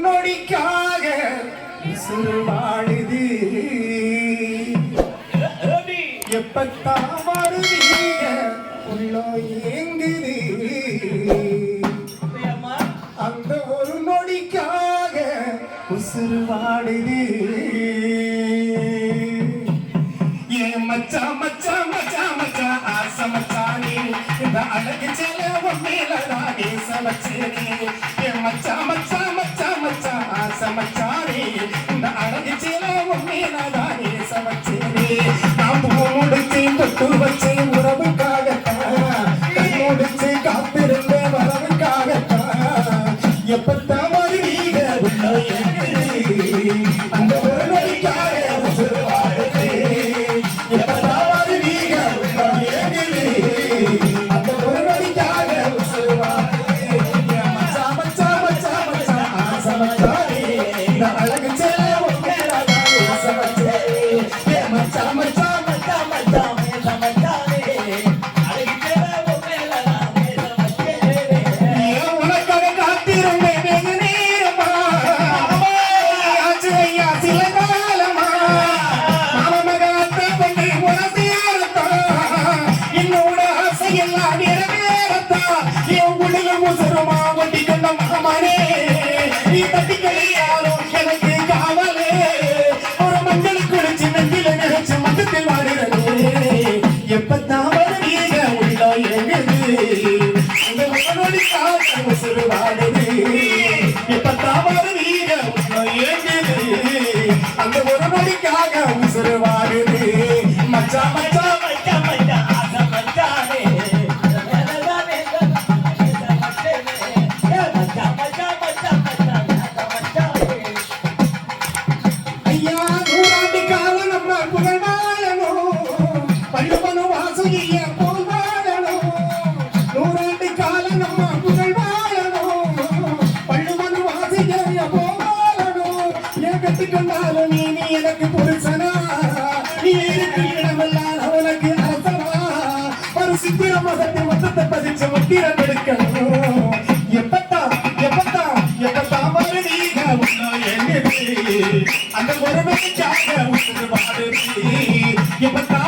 நொடிக்காக உசுறு வாழுது எப்பத்தான் வருவீங்க உள்ள ஏங்குது அந்த ஒரு நொடிக்காக உசுறு வாழுது ஏன் மச்சா மச்சா மச்சா மச்சா ஆசை மச்சானே இந்த அழகு செலவம் மேலதானே சமச்சேனே ஏன் மச்சா மச்சா மச்சா மச்சா ஆசை மச்சானே இந்த அழகு செலவம் மேலதானே சமச்சேனே நான் பூ முடிச்சு தொட்டு வச்சு உறவுக்காகத்தான் கண் முடிச்சு காத்திருந்த வரவுக்காகத்தான் எப்பத்தான் வருவீங்க உள்ள அந்த ஒரு நொடிக்காக உசுறு வாழுது எப்பத்தான் வருவீங்க உள்ள அந்த ஒரு நொடிக்காக உசுறு வாழுது மச்சா மச்சா மச்சா மச்சா ஆசை மச்சானே இந்த அழகு செலவும் மேலதானே சமச்சேனே மச்சா மச்சா மச்சா மச்சா சமச்சானே அழகு செலவும் மேலதானே சமச்சேனே உனக்காக காத்திருந்தேன் வெகு நேரமா ஆச்சு ஐயா சில காலமா மாமனகாத்த பண்ணி உனசேரத்தா என்னோட ஆசையெல்லாம் நிறைவேறத்தா என் உடல முசுருமா ஒட்டி கொண்ட மகமானே நீ தட்டிக்கலையாலும் எனக்கு காவலே ஒரு மஞ்சள் குடிச்சு நெஞ்சில நினைச்சு மட்டத்தில் வாடுறது எப்பத்தான் வருவீங்க உள்ள எங்குது இந்த உடனடிக்காக உசுறு வாடுது எப்பத்தான் வருவீங்க உள்ள எங்குது அந்த ஒரு நொடிக்காக உசுறு வாடுது மச்சா மச்சா மச்சா மச்சா ஆசை மச்சானே ஐயா நூறாண்டு காலம் நம்ம புகழ் வாழணும் பள்ளுவனு வாசுகிய போல் வாழணும் நூறாண்டு காலம் நம்ம புகழ் வாழணும் பள்ளுவனு வாசுகிய போல் வாழணும் ஏன் கட்டிக்கொண்டாலும் நீ எனக்கு புருஷனா நீ இருக்கு இடமெல்லாம் உனக்கு அரசனா ஒரு சித்திர மகத்தை மொத்தத்தை பதிச்சு முத்திரம் எடுக்கணும் எப்பத்தா எப்பத்தா எப்பத்தா வருவீங்க உள்ள எங்குது அந்த ஒரு நொடிக்காக உசுறு வாழுது எப்பத்தா